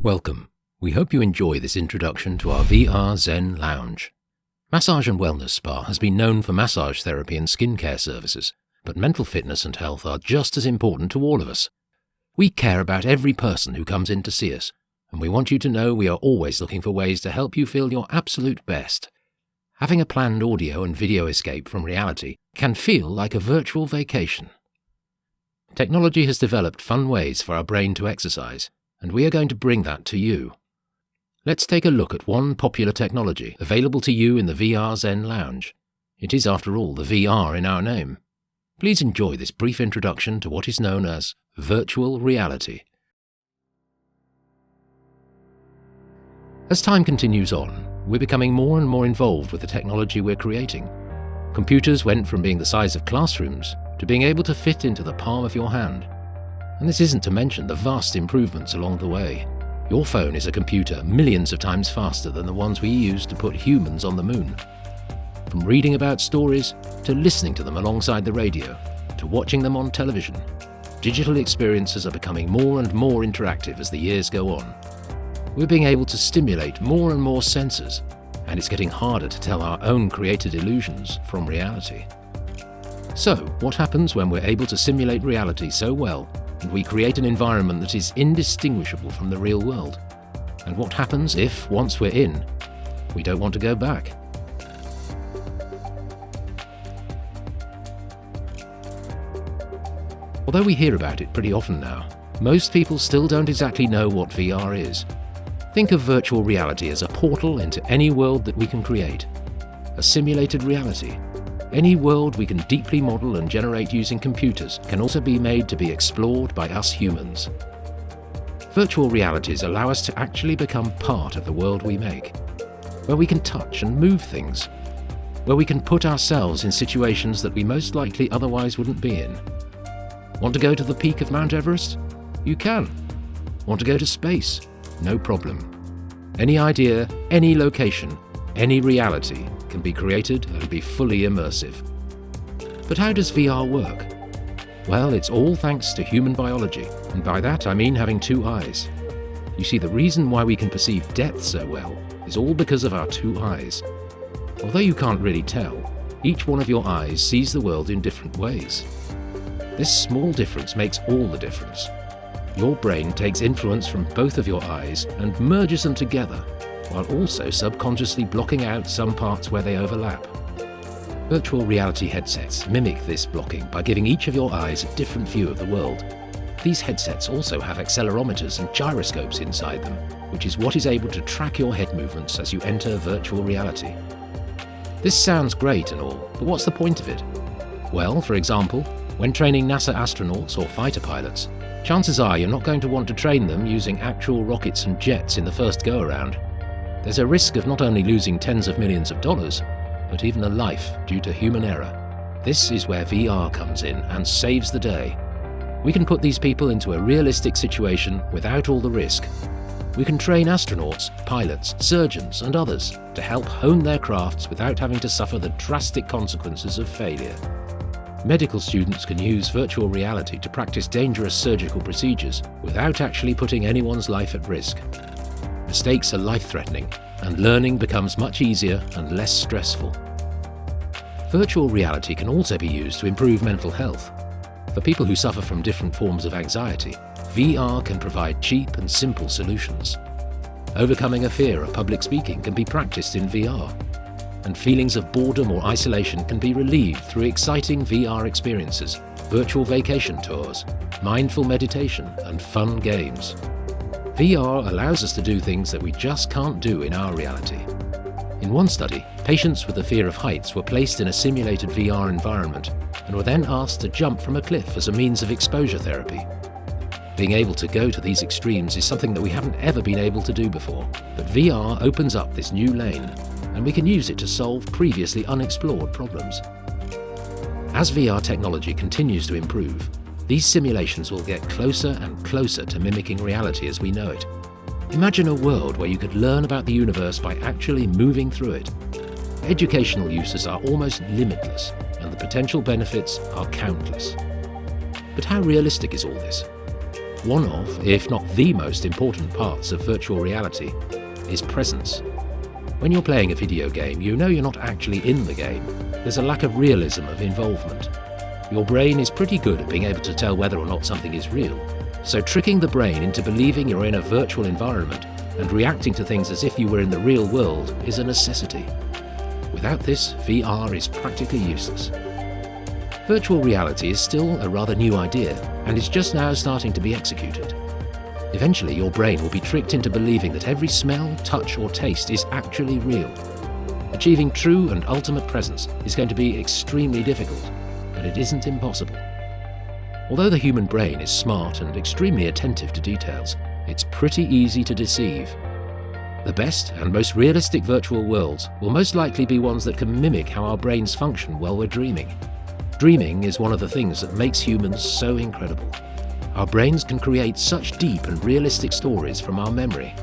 Welcome. We hope you enjoy this introduction to our VR Zen Lounge. Massage and Wellness Spa has been known for massage therapy and skincare services, but mental fitness and health are just as important to all of us. We care about every person who comes in to see us, and we want you to know we are always looking for ways to help you feel your absolute best. Having a planned audio and video escape from reality can feel like a virtual vacation. Technology has developed fun ways for our brain to exercise, and we are going to bring that to you. Let's take a look at one popular technology available to you in the VR Zen Lounge. It is, after all, the VR in our name. Please enjoy this brief introduction to what is known as virtual reality. As time continues on, we're becoming more and more involved with the technology we're creating. Computers went from being the size of classrooms to being able to fit into the palm of your hand. And this isn't to mention the vast improvements along the way. Your phone is a computer millions of times faster than the ones we used to put humans on the moon. From reading about stories, to listening to them alongside the radio, to watching them on television, digital experiences are becoming more and more interactive as the years go on. We're being able to stimulate more and more senses, and it's getting harder to tell our own created illusions from reality. So, what happens when we're able to simulate reality so well and we create an environment that is indistinguishable from the real world? And what happens if, once we're in, we don't want to go back? Although we hear about it pretty often now, most people still don't exactly know what VR is. Think of virtual reality as a portal into any world that we can create. A simulated reality. Any world we can deeply model and generate using computers can also be made to be explored by us humans. Virtual realities allow us to actually become part of the world we make, where we can touch and move things, where we can put ourselves in situations that we most likely otherwise wouldn't be in. Want to go to the peak of Mount Everest? You can. Want to go to space? No problem. Any idea, any location, any reality can be created and be fully immersive. But how does VR work? Well, it's all thanks to human biology, and by that I mean having two eyes. You see, the reason why we can perceive depth so well is all because of our two eyes. Although you can't really tell, each one of your eyes sees the world in different ways. This small difference makes all the difference. Your brain takes influence from both of your eyes and merges them together, while also subconsciously blocking out some parts where they overlap. Virtual reality headsets mimic this blocking by giving each of your eyes a different view of the world. These headsets also have accelerometers and gyroscopes inside them, which is what is able to track your head movements as you enter virtual reality. This sounds great and all, but what's the point of it? Well, for example, when training NASA astronauts or fighter pilots, chances are you're not going to want to train them using actual rockets and jets in the first go-around. There's a risk of not only losing tens of millions of dollars, but even a life due to human error. This is where VR comes in and saves the day. We can put these people into a realistic situation without all the risk. We can train astronauts, pilots, surgeons, and others to help hone their crafts without having to suffer the drastic consequences of failure. Medical students can use virtual reality to practice dangerous surgical procedures without actually putting anyone's life at risk. Mistakes are life-threatening, and learning becomes much easier and less stressful. Virtual reality can also be used to improve mental health. For people who suffer from different forms of anxiety, VR can provide cheap and simple solutions. Overcoming a fear of public speaking can be practiced in VR, and feelings of boredom or isolation can be relieved through exciting VR experiences, virtual vacation tours, mindful meditation, and fun games. VR allows us to do things that we just can't do in our reality. In one study, patients with a fear of heights were placed in a simulated VR environment and were then asked to jump from a cliff as a means of exposure therapy. Being able to go to these extremes is something that we haven't ever been able to do before, but VR opens up this new lane, and we can use it to solve previously unexplored problems. As VR technology continues to improve, these simulations will get closer and closer to mimicking reality as we know it. Imagine a world where you could learn about the universe by actually moving through it. Educational uses are almost limitless. and the potential benefits are countless. But how realistic is all this? One of, if not the most important parts of virtual reality is presence. When you're playing a video game, you know you're not actually in the game. There's a lack of realism of involvement. Your brain is pretty good at being able to tell whether or not something is real. So tricking the brain into believing you're in a virtual environment and reacting to things as if you were in the real world is a necessity. Without this, VR is practically useless. Virtual reality is still a rather new idea and is just now starting to be executed. Eventually, your brain will be tricked into believing that every smell, touch, or taste is actually real. Achieving true and ultimate presence is going to be extremely difficult, but it isn't impossible. Although the human brain is smart and extremely attentive to details, it's pretty easy to deceive. The best and most realistic virtual worlds will most likely be ones that can mimic how our brains function while we're dreaming. Dreaming is one of the things that makes humans so incredible. Our brains can create such deep and realistic stories from our memory.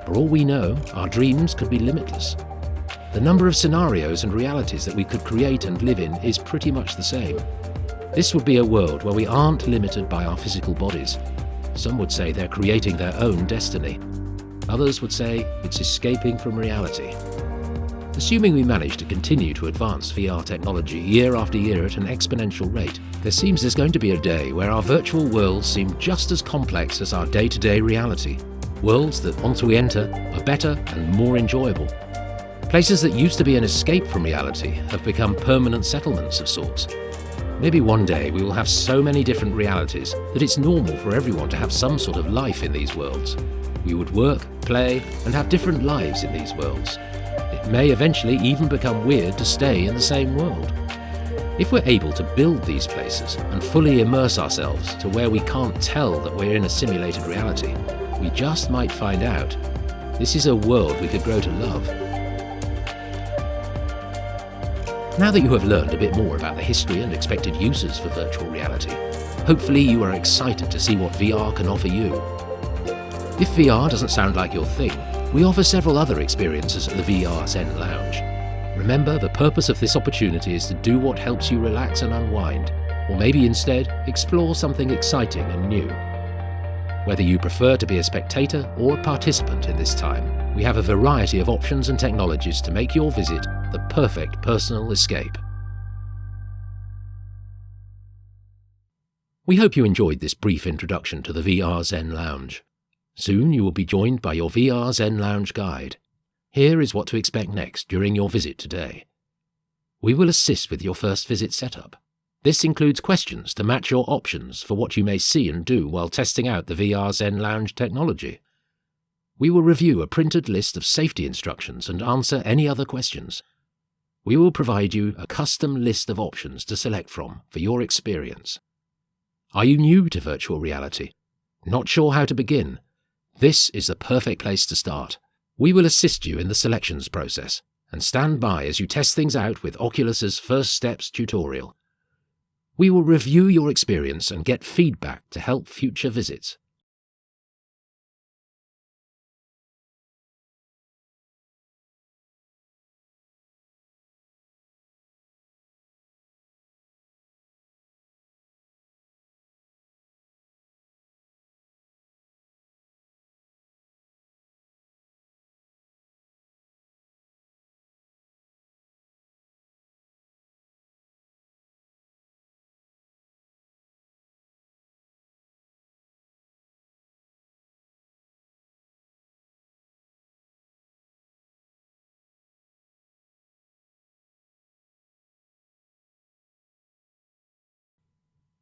For all we know, our dreams could be limitless. The number of scenarios and realities that we could create and live in is pretty much the same. This would be a world where we aren't limited by our physical bodies. Some would say they're creating their own destiny. Others would say it's escaping from reality. Assuming we manage to continue to advance VR technology year after year at an exponential rate, there seems there's going to be a day where our virtual worlds seem just as complex as our day-to-day reality. Worlds that, once we enter, are better and more enjoyable. Places that used to be an escape from reality have become permanent settlements of sorts. Maybe one day we will have so many different realities that it's normal for everyone to have some sort of life in these worlds. We would work, play, and have different lives in these worlds. It may eventually even become weird to stay in the same world. If we're able to build these places and fully immerse ourselves to where we can't tell that we're in a simulated reality, we just might find out this is a world we could grow to love. Now that you have learned a bit more about the history and expected uses for virtual reality, hopefully you are excited to see what VR can offer you. If VR doesn't sound like your thing, we offer several other experiences at the VR Zen Lounge. Remember, the purpose of this opportunity is to do what helps you relax and unwind, or maybe instead explore something exciting and new. Whether you prefer to be a spectator or a participant in this time, we have a variety of options and technologies to make your visit the perfect personal escape. We hope you enjoyed this brief introduction to the VR Zen Lounge. Soon you will be joined by your VR Zen Lounge guide. Here is what to expect next during your visit today. We will assist with your first visit setup. This includes questions to match your options for what you may see and do while testing out the VR Zen Lounge technology. We will review a printed list of safety instructions and answer any other questions. We will provide you a custom list of options to select from for your experience. Are you new to virtual reality? Not sure how to begin? This is the perfect place to start. We will assist you in the selections process and stand by as you test things out with Oculus's First Steps tutorial. We will review your experience and get feedback to help future visits.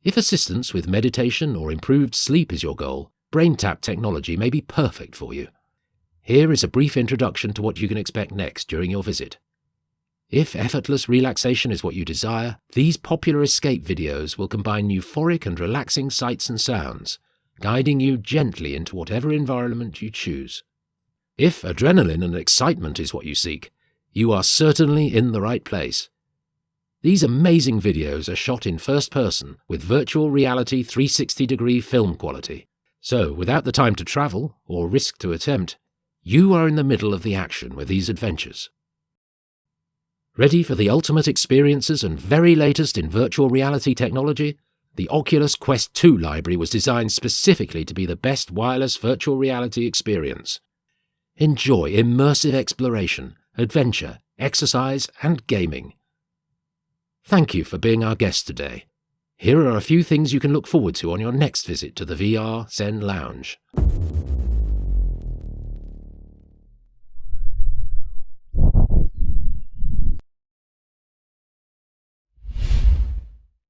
If assistance with meditation or improved sleep is your goal, BrainTap technology may be perfect for you. Here is a brief introduction to what you can expect next during your visit. If effortless relaxation is what you desire, these popular escape videos will combine euphoric and relaxing sights and sounds, guiding you gently into whatever environment you choose. If adrenaline and excitement is what you seek, you are certainly in the right place. These amazing videos are shot in first person with virtual reality 360-degree film quality. So, without the time to travel or risk to attempt, you are in the middle of the action with these adventures. Ready for the ultimate experiences and very latest in virtual reality technology? The Oculus Quest 2 library was designed specifically to be the best wireless virtual reality experience. Enjoy immersive exploration, adventure, exercise, and gaming. Thank you for being our guest today. Here are a few things you can look forward to on your next visit to the VR Zen Lounge.